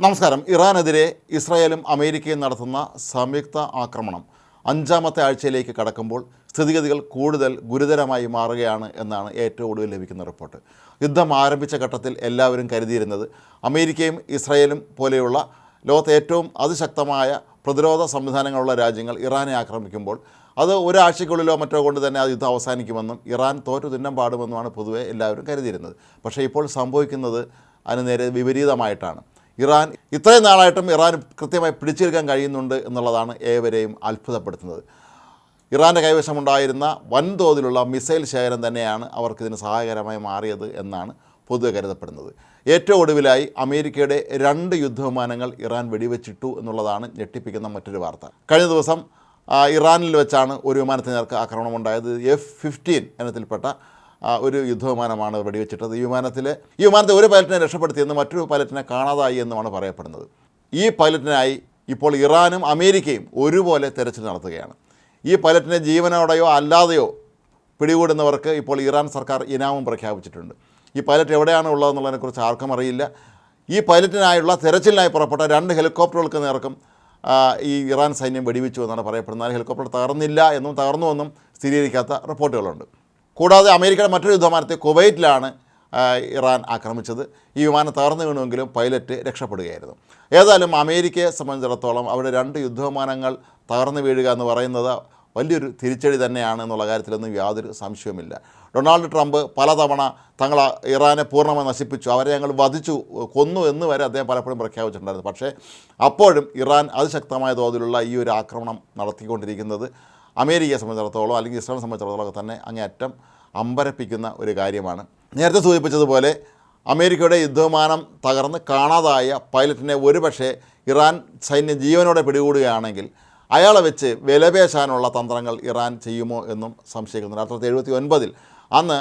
നമസ്കാരം. ഇറാനെതിരെ ഇസ്രായേലും അമേരിക്കയും നടത്തുന്ന സംയുക്ത ആക്രമണം 5-ാമത്തെ ആഴ്ചയിലേക്ക് കടക്കുമ്പോൾ സ്ഥിതിഗതികൾ കൂടുതൽ ഗുരുതരമായി മാറുകയാണ് എന്നാണ് ഏറ്റവും ഒടുവിൽ ലഭിക്കുന്ന റിപ്പോർട്ട്. യുദ്ധം ആരംഭിച്ച ഘട്ടത്തിൽ എല്ലാവരും കരുതിയിരുന്നത് അമേരിക്കയും ഇസ്രായേലും പോലെയുള്ള ലോകത്തെ ഏറ്റവും അതിശക്തമായ പ്രതിരോധ സംവിധാനങ്ങളുള്ള രാജ്യങ്ങൾ ഇറാനെ ആക്രമിക്കുമ്പോൾ അത് ഒരാഴ്ചയ്ക്കുള്ളിലോ മറ്റോ കൊണ്ട് തന്നെ ആ യുദ്ധം അവസാനിക്കുമെന്നും ഇറാൻ തോറ്റു തുന്നം പാടുമെന്നുമാണ് പൊതുവെ എല്ലാവരും കരുതിയിരുന്നത്. പക്ഷേ ഇപ്പോൾ സംഭവിക്കുന്നത് അതിന് നേരെ വിപരീതമായിട്ടാണ്. ഇറാൻ ഇത്രയും നാളായിട്ടും ഇറാൻ കൃത്യമായി പിടിച്ചെടുക്കാൻ കഴിയുന്നുണ്ട് എന്നുള്ളതാണ് ഏവരെയും അത്ഭുതപ്പെടുത്തുന്നത്. ഇറാൻ്റെ കൈവശമുണ്ടായിരുന്ന വൻതോതിലുള്ള മിസൈൽ ശേഖരം തന്നെയാണ് അവർക്കിതിന് സഹായകരമായി മാറിയത് എന്നാണ് പൊതുവെ കരുതപ്പെടുന്നത്. ഏറ്റവും ഒടുവിലായി അമേരിക്കയുടെ 2 യുദ്ധവിമാനങ്ങൾ ഇറാൻ വെടിവെച്ചിട്ടു എന്നുള്ളതാണ് ഞെട്ടിപ്പിക്കുന്ന മറ്റൊരു വാർത്ത. കഴിഞ്ഞ ദിവസം ഇറാനിൽ വെച്ചാണ് ഒരു വിമാനത്തിന് നേർക്ക് ആക്രമണമുണ്ടായത്. F-15 ഇനത്തിൽപ്പെട്ട ഒരു യുദ്ധവിമാനമാണ് വെടിവെച്ചിട്ടത്. ഈ വിമാനത്തെ ഒരു പൈലറ്റിനെ രക്ഷപ്പെടുത്തിയെന്ന് മറ്റൊരു പൈലറ്റിനെ കാണാതായി എന്നുമാണ് പറയപ്പെടുന്നത്. ഈ പൈലറ്റിനായി ഇപ്പോൾ ഇറാനും അമേരിക്കയും ഒരുപോലെ തെരച്ചിൽ നടത്തുകയാണ്. ഈ പൈലറ്റിനെ ജീവനോടെയോ അല്ലാതെയോ പിടികൂടുന്നവർക്ക് ഇപ്പോൾ ഇറാൻ സർക്കാർ ഇനാമും പ്രഖ്യാപിച്ചിട്ടുണ്ട്. ഈ പൈലറ്റ് എവിടെയാണ് ഉള്ളതെന്നുള്ളതിനെക്കുറിച്ച് ആർക്കും അറിയില്ല. ഈ പൈലറ്റിനായുള്ള തെരച്ചിലിനായി പുറപ്പെട്ട 2 ഹെലികോപ്റ്ററുകൾക്ക് നേർക്കും ഈ ഇറാൻ സൈന്യം വെടിവെച്ചു എന്നാണ് പറയപ്പെടുന്നത്. ഹെലികോപ്റ്റർ തകർന്നില്ല എന്നും തകർന്നുവെന്നും സ്ഥിരീകരിക്കാത്ത റിപ്പോർട്ടുകളുണ്ട്. കൂടാതെ അമേരിക്കയുടെ മറ്റൊരു യുദ്ധവിമാനത്തെ കുവൈറ്റിലാണ് ഇറാൻ ആക്രമിച്ചത്. ഈ വിമാനം തകർന്നു വീണുവെങ്കിലും പൈലറ്റ് രക്ഷപ്പെടുകയായിരുന്നു. ഏതായാലും അമേരിക്കയെ സംബന്ധിച്ചിടത്തോളം അവിടെ 2 യുദ്ധവിമാനങ്ങൾ തകർന്നു വീഴുക എന്ന് പറയുന്നത് വലിയൊരു തിരിച്ചടി തന്നെയാണ് എന്നുള്ള കാര്യത്തിലൊന്നും യാതൊരു സംശയവുമില്ല. ഡൊണാൾഡ് ട്രംപ് പലതവണ തങ്ങൾ ഇറാനെ പൂർണ്ണമായി നശിപ്പിച്ചു, അവരെ ഞങ്ങൾ വധിച്ചു, കൊന്നു എന്ന് വരെ അദ്ദേഹം പലപ്പോഴും പ്രഖ്യാപിച്ചിട്ടുണ്ടായിരുന്നു. പക്ഷേ അപ്പോഴും ഇറാൻ അതിശക്തമായ തോതിലുള്ള ഈ ഒരു ആക്രമണം നടത്തിക്കൊണ്ടിരിക്കുന്നത് അമേരിക്കയെ സംബന്ധിച്ചിടത്തോളം അല്ലെങ്കിൽ ഇസ്രായേലിനെ സംബന്ധിച്ചിടത്തോളം തന്നെ അങ്ങേയറ്റം അമ്പരപ്പിക്കുന്ന ഒരു കാര്യമാണ്. നേരത്തെ സൂചിപ്പിച്ചതുപോലെ അമേരിക്കയുടെ യുദ്ധവിമാനം തകർന്ന് കാണാതായ പൈലറ്റിനെ ഒരുപക്ഷെ ഇറാൻ സൈന്യം ജീവനോടെ പിടികൂടുകയാണെങ്കിൽ അയാളെ വെച്ച് വിലപേശാനുള്ള തന്ത്രങ്ങൾ ഇറാൻ ചെയ്യുമോ എന്നും സംശയിക്കുന്നുണ്ട്. 1979 അന്ന്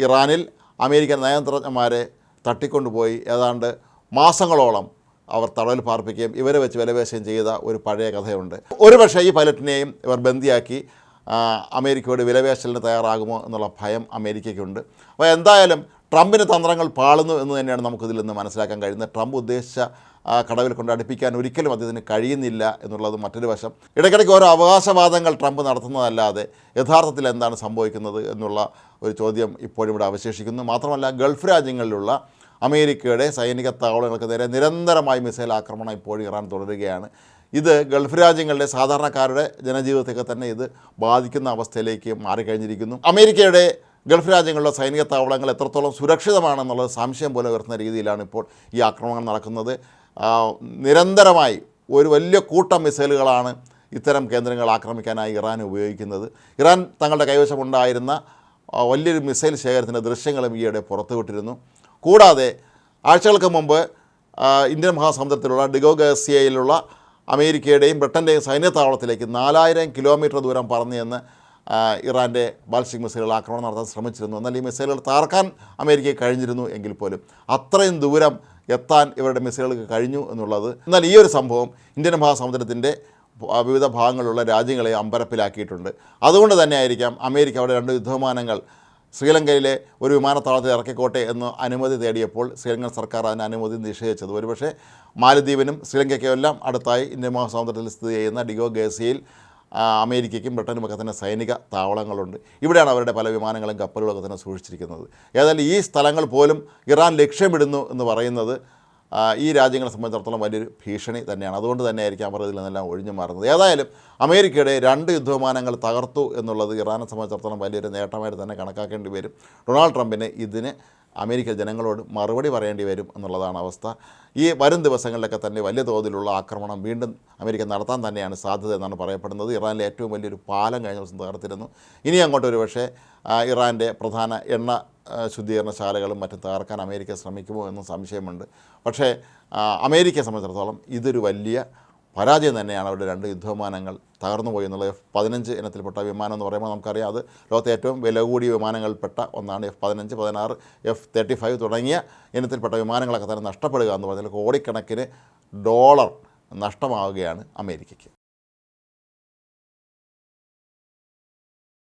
ഇറാനിൽ അമേരിക്കൻ നയതന്ത്രജ്ഞന്മാരെ തട്ടിക്കൊണ്ടുപോയി ഏതാണ്ട് മാസങ്ങളോളം അവർ തടവിൽ പാർപ്പിക്കുകയും ഇവരെ വെച്ച് വിലപേശുകയും ചെയ്ത ഒരു പഴയ കഥയുണ്ട്. ഒരുപക്ഷെ ഈ പൈലറ്റിനെയും ഇവർ ബന്ദിയാക്കി അമേരിക്കയോട് വിലപേശലിന് തയ്യാറാകുമോ എന്നുള്ള ഭയം അമേരിക്കയ്ക്കുണ്ട്. അപ്പോൾ എന്തായാലും ട്രംപിന് തന്ത്രങ്ങൾ പാളുന്നു എന്ന് തന്നെയാണ് നമുക്കിതിൽ നിന്ന് മനസ്സിലാക്കാൻ കഴിയുന്നത്. ട്രംപ് ഉദ്ദേശിച്ച കടവിൽ കൊണ്ട് അടുപ്പിക്കാൻ ഒരിക്കലും അദ്ദേഹത്തിന് കഴിയുന്നില്ല എന്നുള്ളത് മറ്റൊരു വശം. ഇടയ്ക്കിടയ്ക്ക് ഓരോ അവകാശവാദങ്ങൾ ട്രംപ് നടത്തുന്നതല്ലാതെ യഥാർത്ഥത്തിൽ എന്താണ് സംഭവിക്കുന്നത് എന്നുള്ള ഒരു ചോദ്യം ഇപ്പോഴും ഇവിടെ അവശേഷിക്കുന്നു. മാത്രമല്ല ഗൾഫ് രാജ്യങ്ങളിലുള്ള അമേരിക്കയുടെ സൈനിക താവളങ്ങൾക്ക് നേരെ നിരന്തരമായി മിസൈൽ ആക്രമണം ഇപ്പോഴും ഇറാൻ തുടരുകയാണ്. ഇത് ഗൾഫ് രാജ്യങ്ങളിലെ സാധാരണക്കാരുടെ ജനജീവിതത്തെയൊക്കെ തന്നെ ഇത് ബാധിക്കുന്ന അവസ്ഥയിലേക്ക് മാറിക്കഴിഞ്ഞിരിക്കുന്നു. അമേരിക്കയുടെ ഗൾഫ് രാജ്യങ്ങളിലെ സൈനിക താവളങ്ങൾ എത്രത്തോളം സുരക്ഷിതമാണെന്നുള്ളത് സംശയം പോലെ ഉയർത്തുന്ന രീതിയിലാണ് ഇപ്പോൾ ഈ ആക്രമണങ്ങൾ നടക്കുന്നത്. നിരന്തരമായി ഒരു വലിയ കൂട്ടം മിസൈലുകളാണ് ഇത്തരം കേന്ദ്രങ്ങൾ ആക്രമിക്കാനായി ഇറാൻ ഉപയോഗിക്കുന്നത്. ഇറാൻ തങ്ങളുടെ കൈവശമുണ്ടായിരുന്ന വലിയൊരു മിസൈൽ ശേഖരത്തിൻ്റെ ദൃശ്യങ്ങളും ഈയിടെ പുറത്തുവിട്ടിരുന്നു. കൂടാതെ ആഴ്ചകൾക്ക് മുമ്പ് ഇന്ത്യൻ മഹാസമുദ്രത്തിലുള്ള ഡിഗോ ഗാർസിയയിലുള്ള അമേരിക്കയുടെയും ബ്രിട്ടൻ്റെയും സൈന്യത്താവളത്തിലേക്ക് 4000 കിലോമീറ്റർ ദൂരം പറന്നെന്ന് ഇറാൻ്റെ ബാലിസ്റ്റിക് മിസൈലുകൾ ആക്രമണം നടത്താൻ ശ്രമിച്ചിരുന്നു. എന്നാൽ ഈ മിസൈലുകൾ തകർക്കാൻ അമേരിക്കയ്ക്ക് കഴിഞ്ഞിരുന്നു എങ്കിൽ പോലും അത്രയും ദൂരം എത്താൻ ഇവരുടെ മിസൈലുകൾക്ക് കഴിഞ്ഞു എന്നുള്ളത്. എന്നാൽ ഈ ഒരു സംഭവം ഇന്ത്യൻ മഹാസമുദ്രത്തിൻ്റെ വിവിധ ഭാഗങ്ങളിലുള്ള രാജ്യങ്ങളെ അമ്പരപ്പിലാക്കിയിട്ടുണ്ട്. അതുകൊണ്ട് തന്നെ ആയിരിക്കാം അമേരിക്ക അവിടെ 2 യുദ്ധവിമാനങ്ങൾ ശ്രീലങ്കയിലെ ഒരു വിമാനത്താവളത്തിൽ ഇറക്കിക്കോട്ടെ എന്ന് അനുമതി തേടിയപ്പോൾ ശ്രീലങ്കൻ സർക്കാർ അതിന് അനുമതി നിഷേധിച്ചത്. ഒരുപക്ഷെ മാലദ്വീപിനും ശ്രീലങ്കയ്ക്കും എല്ലാം അടുത്തായി ഇന്ത്യൻ മഹാസമുദ്രത്തിൽ സ്ഥിതി ചെയ്യുന്ന ഡിഗോ ഗാർസിയയിൽ അമേരിക്കയ്ക്കും ബ്രിട്ടനുമൊക്കെ തന്നെ സൈനിക താവളങ്ങളുണ്ട്. ഇവിടെയാണ് അവരുടെ പല വിമാനങ്ങളും കപ്പലുകളൊക്കെ തന്നെ സൂക്ഷിച്ചിരിക്കുന്നത്. ഏതായാലും ഈ സ്ഥലങ്ങൾ പോലും ഇറാൻ ലക്ഷ്യമിടുന്നു എന്ന് പറയുന്നത് ഈ രാജ്യങ്ങളെ സംബന്ധിച്ചിടത്തോളം വലിയൊരു ഭീഷണി തന്നെയാണ്. അതുകൊണ്ട് തന്നെ ആയിരിക്കും അവർ ഇതിൽ നിന്നെല്ലാം ഒഴിഞ്ഞു മാറുന്നത്. ഏതായാലും അമേരിക്കയുടെ 2 യുദ്ധവിമാനങ്ങൾ തകർത്തു എന്നുള്ളത് ഇറാനെ സംബന്ധിച്ചിടത്തോളം വലിയൊരു നേട്ടമായിട്ട് തന്നെ കണക്കാക്കേണ്ടി വരും. ഡൊണാൾഡ് ട്രംപിന് ഇതിന് അമേരിക്കൻ ജനങ്ങളോട് മറുപടി പറയേണ്ടി വരും എന്നുള്ളതാണ് അവസ്ഥ. ഈ വരും ദിവസങ്ങളിലൊക്കെ തന്നെ വലിയ തോതിലുള്ള ആക്രമണം വീണ്ടും അമേരിക്ക നടത്താൻ തന്നെയാണ് സാധ്യത എന്നാണ് പറയപ്പെടുന്നത്. ഇറാനിലെ ഏറ്റവും വലിയൊരു പാലം കഴിഞ്ഞ ദിവസം തകർത്തിരുന്നു. ഇനി അങ്ങോട്ട് ഒരു പക്ഷേ ഇറാൻ്റെ പ്രധാന എണ്ണ ശുദ്ധീകരണശാലകളും മറ്റും തകർക്കാൻ അമേരിക്ക ശ്രമിക്കുമോ എന്നും സംശയമുണ്ട്. പക്ഷേ അമേരിക്കയെ സംബന്ധിച്ചിടത്തോളം ഇതൊരു വലിയ പരാജയം തന്നെയാണ്. അവരുടെ 2 യുദ്ധവിമാനങ്ങൾ തകർന്നുപോയി എന്നുള്ള F-15 ഇനത്തിൽപ്പെട്ട വിമാനം എന്ന് പറയുമ്പോൾ നമുക്കറിയാം അത് ലോകത്തെ ഏറ്റവും വില കൂടിയ വിമാനങ്ങളിൽപ്പെട്ട ഒന്നാണ്. F-15, F-16, F-35 തുടങ്ങിയ ഇനത്തിൽപ്പെട്ട വിമാനങ്ങളൊക്കെ തന്നെ നഷ്ടപ്പെടുക എന്ന് പറഞ്ഞാൽ കോടിക്കണക്കിന് ഡോളർ നഷ്ടമാവുകയാണ് അമേരിക്കയ്ക്ക്.